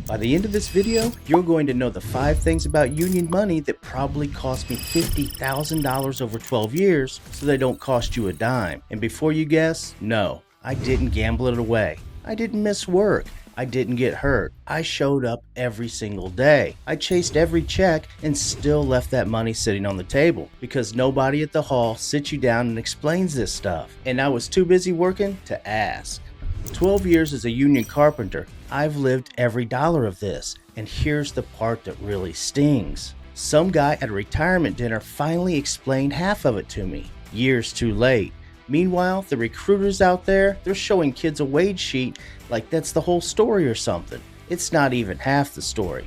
By the end of this video, you're going to know the 5 things about union money that probably cost me $50,000 over 12 years so they don't cost you a dime. And before you guess, no, I didn't gamble it away. I didn't miss work. I didn't get hurt. I showed up every single day. I chased every check and still left that money sitting on the table because nobody at the hall sits you down and explains this stuff. And I was too busy working to ask. 12 years as a union carpenter, I've lived every dollar of this. And here's the part that really stings. Some guy at a retirement dinner finally explained half of it to me. Years too late. Meanwhile, the recruiters out there, they're showing kids a wage sheet like that's the whole story or something. It's not even half the story.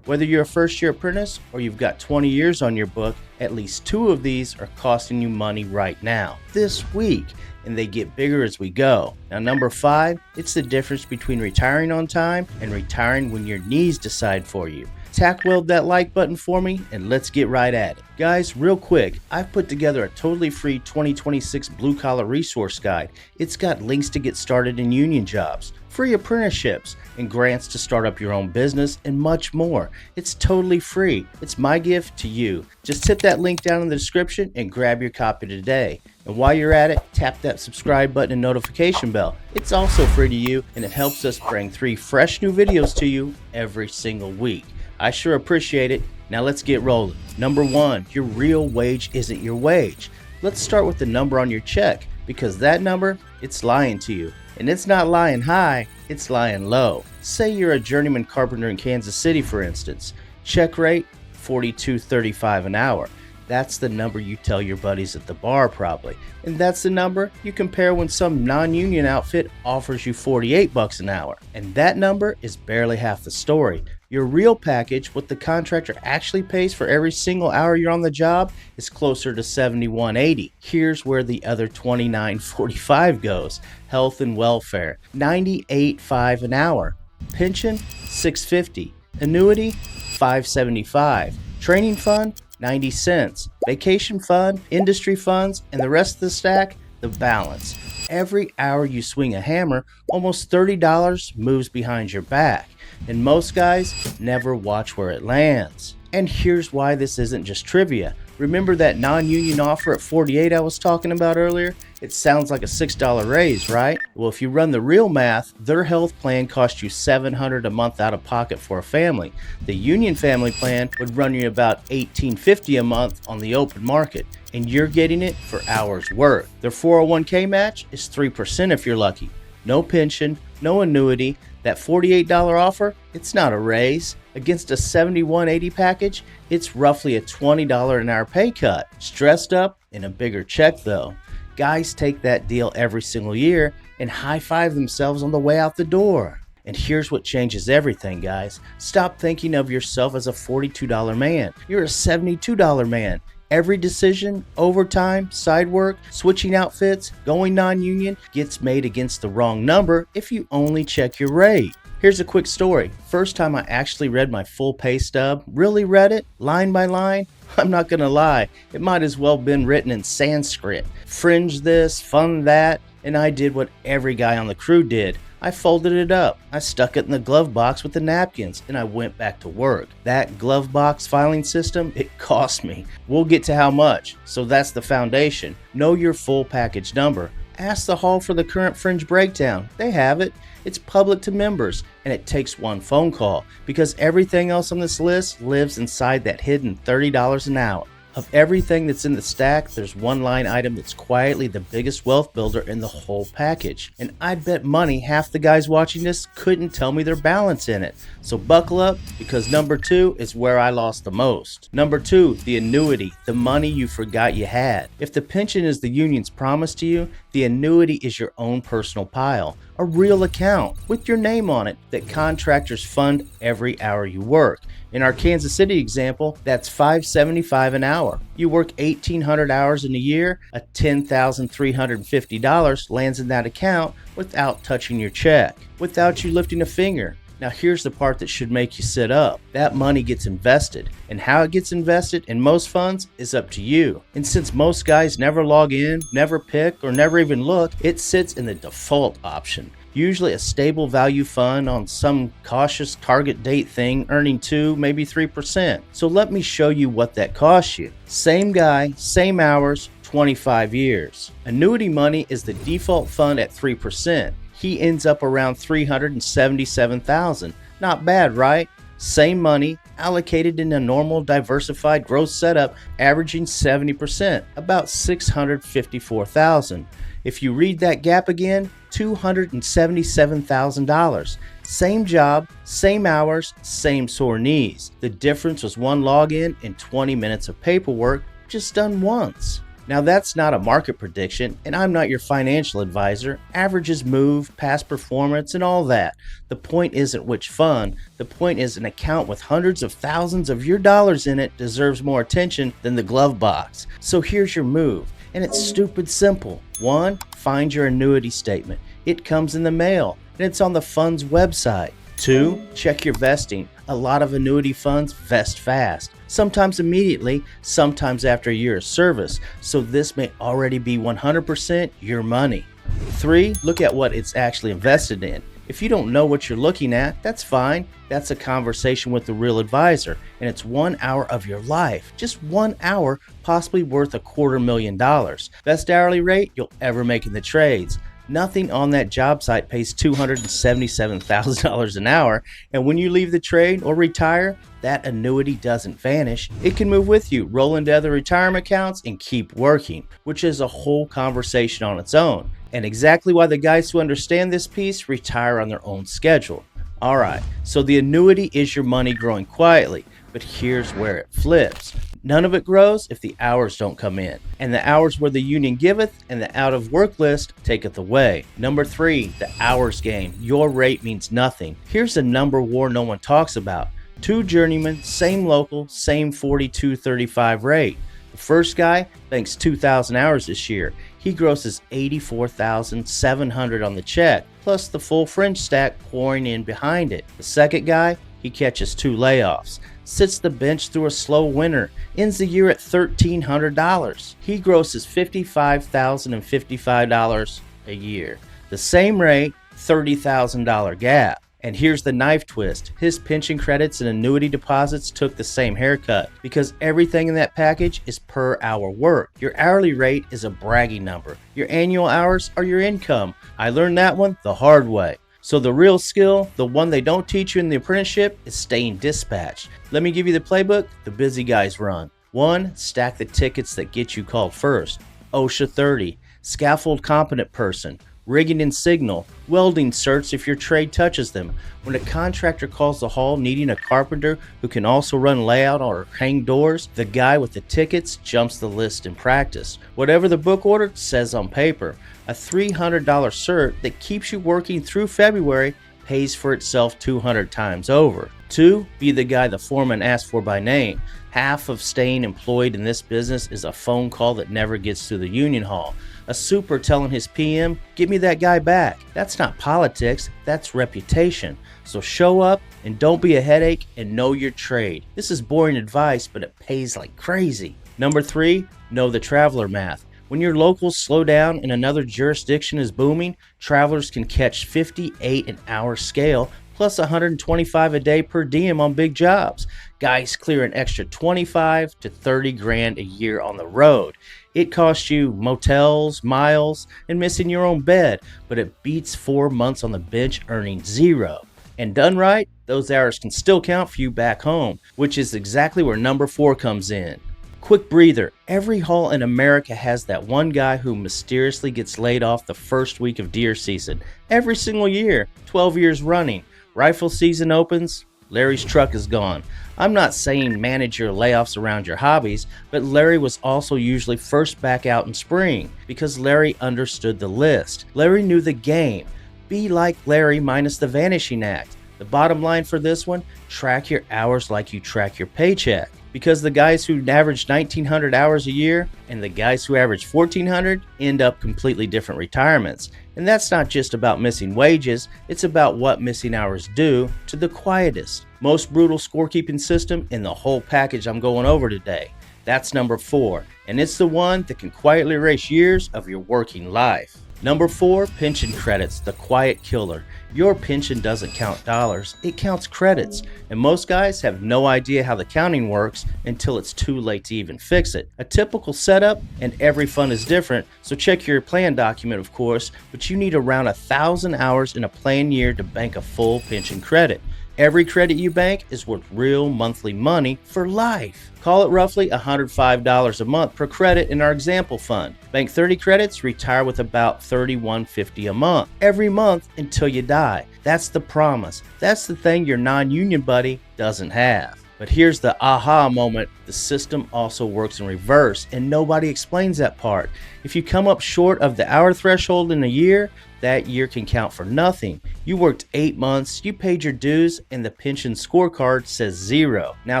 Whether you're a first-year apprentice or you've got 20 years on your book, at least 2 of these are costing you money right now, this week, and they get bigger as we go. Now, number 5, it's the difference between retiring on time and retiring when your knees decide for you. Tack weld that like button for me and let's get right at it. Guys, real quick, I've put together a totally free 2026 blue collar resource guide. It's got links to get started in union jobs, free apprenticeships, and grants to start up your own business and much more. It's totally free. It's my gift to you. Just hit that link down in the description and grab your copy today. And while you're at it, tap that subscribe button and notification bell. It's also free to you and it helps us bring 3 fresh new videos to you every single week. I sure appreciate it. Now let's get rolling. Number 1, your real wage isn't your wage. Let's start with the number on your check because that number, it's lying to you. And it's not lying high, it's lying low. Say you're a journeyman carpenter in Kansas City, for instance. Check rate, $42.35 an hour. That's the number you tell your buddies at the bar probably. And that's the number you compare when some non-union outfit offers you $48 an hour. And that number is barely half the story. Your real package, what the contractor actually pays for every single hour you're on the job, is closer to $71.80. Here's where the other $29.45 goes. Health and welfare, $98.05 an hour. Pension, $6.50. Annuity, $5.75. Training fund, 90 cents. Vacation fund, industry funds, and the rest of the stack, the balance. Every hour you swing a hammer, almost $30 moves behind your back. And most guys never watch where it lands. And here's why this isn't just trivia. Remember that non-union offer at $48 I was talking about earlier? It sounds like a $6 raise, right? Well, if you run the real math, their health plan costs you $700 a month out of pocket for a family. The union family plan would run you about $1850 a month on the open market, and you're getting it for hours worked. Their 401k match is 3% if you're lucky. No pension, no annuity. That $48 offer, it's not a raise. Against a $71.80 package, it's roughly a $20 an hour pay cut. Stressed up and a bigger check though. Guys take that deal every single year and high-five themselves on the way out the door. And here's what changes everything, guys. Stop thinking of yourself as a $42 man. You're a $72 man. Every decision, overtime, side work, switching outfits, going non-union gets made against the wrong number if you only check your rate. Here's a quick story. First time I actually read my full pay stub, really read it, line by line, I'm not gonna lie, it might as well been written in Sanskrit. Fringe this, fund that, and I did what every guy on the crew did. I folded it up, I stuck it in the glove box with the napkins, and I went back to work. That glove box filing system, it cost me. We'll get to how much, so that's the foundation. Know your full package number. Ask the hall for the current fringe breakdown. They have it. It's public to members, and it takes one phone call because everything else on this list lives inside that hidden $30 an hour. Of everything that's in the stack, there's one line item that's quietly the biggest wealth builder in the whole package. And I'd bet money half the guys watching this couldn't tell me their balance in it. So buckle up because number 2 is where I lost the most. Number 2, the annuity, the money you forgot you had. If the pension is the union's promise to you, the annuity is your own personal pile. A real account with your name on it that contractors fund every hour you work. In our Kansas City example, that's $575 an hour. You work 1,800 hours in a year, a $10,350 lands in that account without touching your check, without you lifting a finger. Now here's the part that should make you sit up. That money gets invested, and how it gets invested in most funds is up to you. And since most guys never log in, never pick, or never even look, it sits in the default option. Usually a stable value fund on some cautious target date thing earning 2, maybe 3%. So let me show you what that costs you. Same guy, same hours, 25 years. Annuity money is the default fund at 3%. He ends up around $377,000. Not bad, right? Same money, allocated in a normal diversified growth setup, averaging 70%, about $654,000. If you read that gap again, $277,000. Same job, same hours, same sore knees. The difference was one login and 20 minutes of paperwork, just done once. Now that's not a market prediction, and I'm not your financial advisor. Averages move, past performance, and all that. The point isn't which fund. The point is an account with hundreds of thousands of your dollars in it deserves more attention than the glove box. So here's your move, and it's stupid simple. 1. Find your annuity statement. It comes in the mail, and it's on the fund's website. 2. Check your vesting. A lot of annuity funds vest fast, sometimes immediately, sometimes after a year of service, so this may already be 100% your money. 3. Look at what it's actually invested in. If you don't know what you're looking at, that's fine. That's a conversation with the real advisor, and it's 1 hour of your life. Just 1 hour, possibly worth $250,000. Best hourly rate you'll ever make in the trades. Nothing on that job site pays $277,000 an hour, and when you leave the trade or retire, that annuity doesn't vanish. It can move with you, roll into other retirement accounts, and keep working, which is a whole conversation on its own, and exactly why the guys who understand this piece retire on their own schedule. Alright, so the annuity is your money growing quietly, but here's where it flips. None of it grows if the hours don't come in, and the hours where the union giveth and the out of work list taketh away. Number 3, the hours game. Your rate means nothing. Here's a number war no one talks about. 2 journeymen, same local, same 42.35 rate. The first guy banks 2,000 hours this year. He grosses $84,700 on the check, plus the full fringe stack pouring in behind it. The second guy, he catches 2 layoffs, sits the bench through a slow winter, ends the year at $1,300. He grosses $55,055 a year. The same rate, $30,000 gap. And here's the knife twist. His pension credits and annuity deposits took the same haircut because everything in that package is per hour work. Your hourly rate is a bragging number. Your annual hours are your income. I learned that one the hard way. So the real skill, the one they don't teach you in the apprenticeship, is staying dispatched. Let me give you the playbook the busy guys run. 1. Stack the tickets that get you called first. OSHA 30. Scaffold competent person. Rigging and signal. Welding certs if your trade touches them. When a contractor calls the hall needing a carpenter who can also run layout or hang doors, the guy with the tickets jumps the list in practice. Whatever the book order says on paper. A $300 cert that keeps you working through February pays for itself 200 times over. 2. Be the guy the foreman asked for by name. Half of staying employed in this business is a phone call that never gets to the union hall. A super telling his PM, "Give me that guy back." That's not politics, that's reputation. So show up and don't be a headache and know your trade. This is boring advice, but it pays like crazy. Number 3, know the traveler math. When your locals slow down and another jurisdiction is booming, travelers can catch 58 an hour scale plus 125 a day per diem on big jobs. Guys clear an extra 25 to 30 grand a year on the road. It costs you motels, miles, and missing your own bed, but it beats 4 months on the bench earning 0. And done right, those hours can still count for you back home, which is exactly where number 4 comes in. Quick breather. Every hall in America has that one guy who mysteriously gets laid off the first week of deer season. Every single year, 12 years running. Rifle season opens, Larry's truck is gone. I'm not saying manage your layoffs around your hobbies, but Larry was also usually first back out in spring because Larry understood the list. Larry knew the game. Be like Larry minus the Vanishing Act. The bottom line for this one, track your hours like you track your paycheck. Because the guys who average 1,900 hours a year and the guys who average 1,400 end up completely different retirements. And that's not just about missing wages, it's about what missing hours do to the quietest, most brutal scorekeeping system in the whole package I'm going over today. That's number 4, and it's the one that can quietly erase years of your working life. Number 4, pension credits, the quiet killer. Your pension doesn't count dollars, it counts credits. And most guys have no idea how the counting works until it's too late to even fix it. A typical setup, and every fund is different, so check your plan document of course, but you need around 1,000 hours in a plan year to bank a full pension credit. Every credit you bank is worth real monthly money for life. Call it roughly $105 a month per credit in our example fund. Bank 30 credits, retire with about $31.50 a month, every month until you die. That's the promise. That's the thing your non-union buddy doesn't have. But here's the aha moment. The system also works in reverse, and nobody explains that part. If you come up short of the hour threshold in a year, that year can count for nothing. You worked 8 months, you paid your dues, and the pension scorecard says 0. Now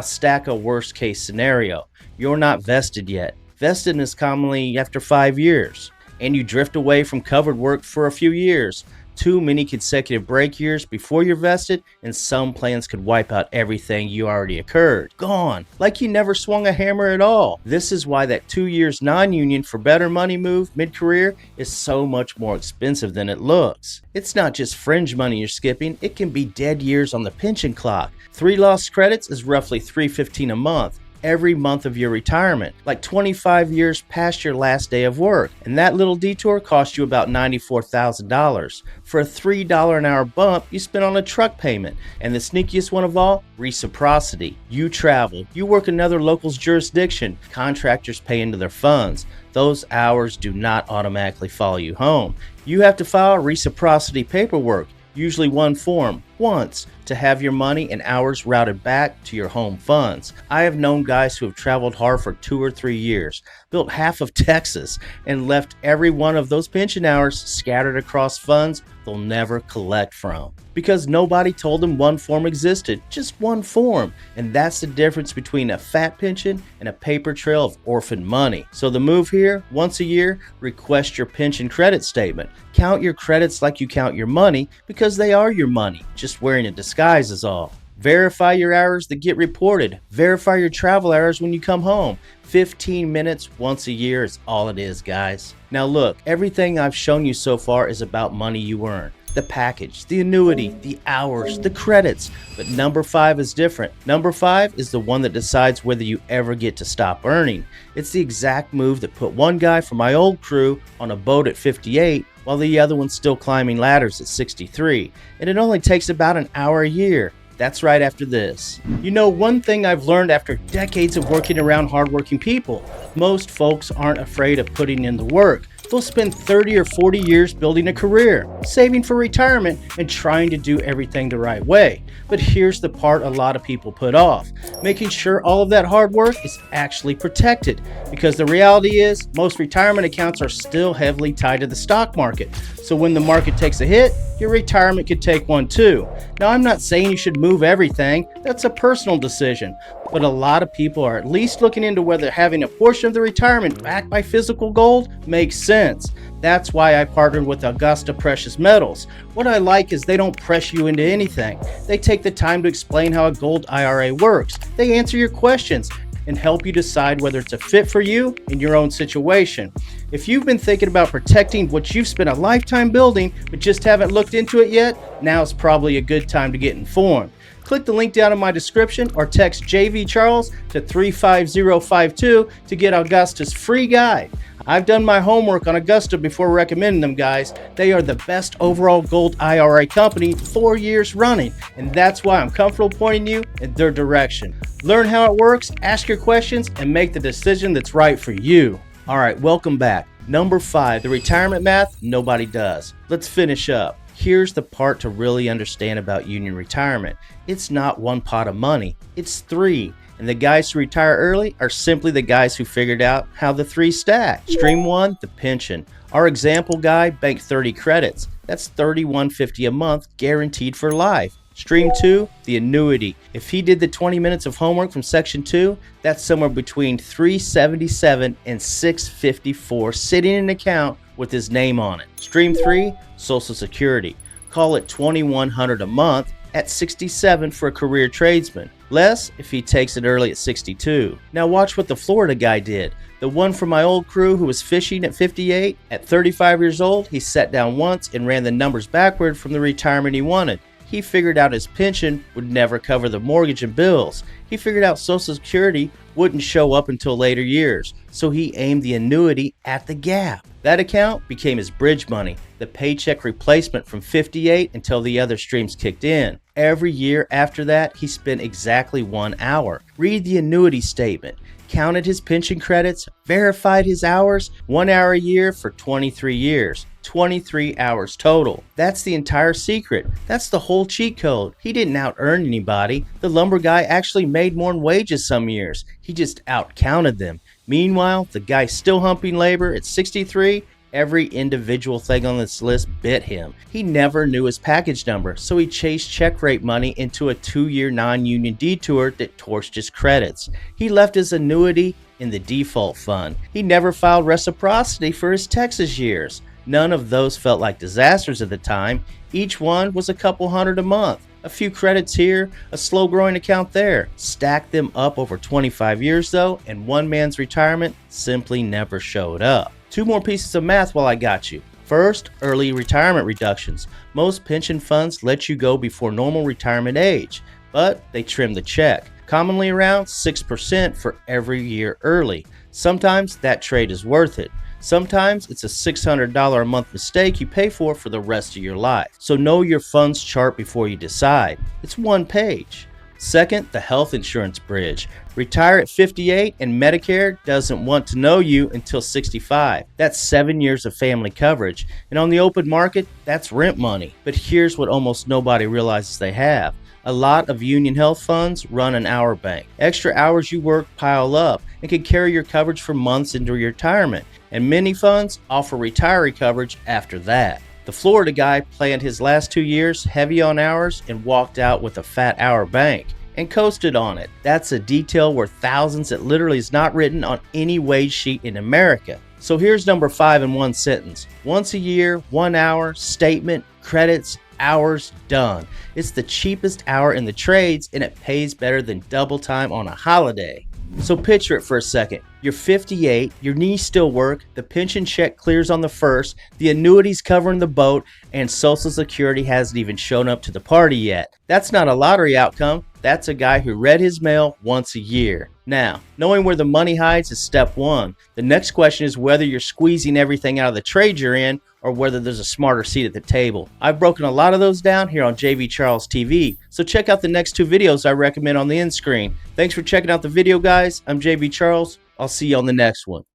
stack a worst case scenario. You're not vested yet. Vested is commonly after 5 years, and you drift away from covered work for a few years. Too many consecutive break years before you're vested, and some plans could wipe out everything you already occurred. Gone, like you never swung a hammer at all. This is why that 2 years non-union for better money move mid-career is so much more expensive than it looks. It's not just fringe money you're skipping, it can be dead years on the pension clock. 3 lost credits is roughly $315 a month. Every month of your retirement, like 25 years past your last day of work. And that little detour cost you about $94,000 for a $3 an hour bump you spent on a truck payment. And the sneakiest one of all, reciprocity. You travel, you work another local's jurisdiction, contractors pay into their funds. Those hours do not automatically follow you home. You have to file reciprocity paperwork, usually one form, once, to have your money and hours routed back to your home funds. I have known guys who have traveled hard for 2 or 3 years, built half of Texas, and left every one of those pension hours scattered across funds they'll never collect from. Because nobody told them one form existed, just one form. And that's the difference between a fat pension and a paper trail of orphan money. So the move here, once a year, request your pension credit statement. Count your credits like you count your money, because they are your money, just wearing a disguise is all. Verify your hours that get reported. Verify your travel hours when you come home. 15 minutes once a year is all it is, guys. Now look, everything I've shown you so far is about money you earn. The package, the annuity, the hours, the credits. But number 5 is different. Number 5 is the one that decides whether you ever get to stop earning. It's the exact move that put one guy from my old crew on a boat at 58 while the other one's still climbing ladders at 63. And it only takes about an hour a year. That's right after this. You know, one thing I've learned after decades of working around hardworking people, most folks aren't afraid of putting in the work. They'll spend 30 or 40 years building a career, saving for retirement, and trying to do everything the right way. But here's the part a lot of people put off, making sure all of that hard work is actually protected. Because the reality is, most retirement accounts are still heavily tied to the stock market. So when the market takes a hit, your retirement could take one too. Now, I'm not saying you should move everything, that's a personal decision. But a lot of people are at least looking into whether having a portion of the retirement backed by physical gold makes sense. That's why I partnered with Augusta Precious Metals. What I like is they don't press you into anything. They take the time to explain how a gold IRA works. They answer your questions and help you decide whether it's a fit for you in your own situation. If you've been thinking about protecting what you've spent a lifetime building but just haven't looked into it yet, now's probably a good time to get informed. Click the link down in my description or text JV Charles to 35052 to get Augusta's free guide. I've done my homework on Augusta before recommending them, guys. They are the best overall gold IRA company 4 years running, and that's why I'm comfortable pointing you in their direction. Learn how it works, ask your questions, and make the decision that's right for you. All right, welcome back. Number 5, the retirement math nobody does. Let's finish up. Here's the part to really understand about union retirement. It's not one pot of money, it's 3. And the guys who retire early are simply the guys who figured out how the 3 stack. Stream 1, the pension. Our example guy banked 30 credits. That's $31.50 a month guaranteed for life. Stream 2, the annuity. If he did the 20 minutes of homework from section 2, that's somewhere between $377 and $654 sitting in an account with his name on it. Stream 3, Social Security. Call it $2,100 a month at $67 for a career tradesman. less if he takes it early at 62. Now watch what the Florida guy did. The one from my old crew who was fishing at 58. At 35 years old, he sat down once and ran the numbers backward from the retirement he wanted. He figured out his pension would never cover the mortgage and bills. He figured out Social Security wouldn't show up until later years, so he aimed the annuity at the gap. That account became his bridge money, the paycheck replacement from 58 until the other streams kicked in. Every year after that, he spent exactly 1 hour. Read the annuity statement, counted his pension credits, verified his hours, 1 hour a year for 23 years. 23 hours total. That's the entire secret. That's the whole cheat code. He didn't out-earn anybody. The lumber guy actually made more in wages some years. He just out-counted them. Meanwhile, the guy still humping labor at 63, every individual thing on this list bit him. He never knew his package number, so he chased check rate money into a 2-year non-union detour that torched his credits. He left his annuity in the default fund. He never filed reciprocity for his Texas years. None of those felt like disasters at the time. Each one was a couple hundred a month. A few credits here, a slow growing account there. Stack them up over 25 years though, and one man's retirement simply never showed up. 2 more pieces of math while I got you. First, early retirement reductions. Most pension funds let you go before normal retirement age, but they trim the check. Commonly around 6% for every year early. Sometimes that trade is worth it. Sometimes it's a $600 a month mistake you pay for the rest of your life. So know your funds chart before you decide. It's 1 page. Second, the health insurance bridge. Retire at 58 and Medicare doesn't want to know you until 65. That's 7 years of family coverage. And on the open market, that's rent money. But here's what almost nobody realizes they have. A lot of union health funds run an hour bank. Extra hours you work pile up and can carry your coverage for months into retirement. And many funds offer retiree coverage after that. The Florida guy planned his last 2 years heavy on hours and walked out with a fat hour bank and coasted on it. That's a detail worth thousands that literally is not written on any wage sheet in America. So here's number 5 in one sentence. Once a year, 1 hour, statement, credits, hours, done. It's the cheapest hour in the trades and it pays better than double time on a holiday. So picture it for a second. You're 58, your knees still work, the pension check clears on the 1st, the annuity's covering the boat, and Social Security hasn't even shown up to the party yet. That's not a lottery outcome. That's a guy who read his mail once a year. Now, knowing where the money hides is step 1. The next question is whether you're squeezing everything out of the trade you're in or whether there's a smarter seat at the table. I've broken a lot of those down here on JV Charles TV, so check out the next 2 videos I recommend on the end screen. Thanks for checking out the video, guys. I'm JV Charles. I'll see you on the next one.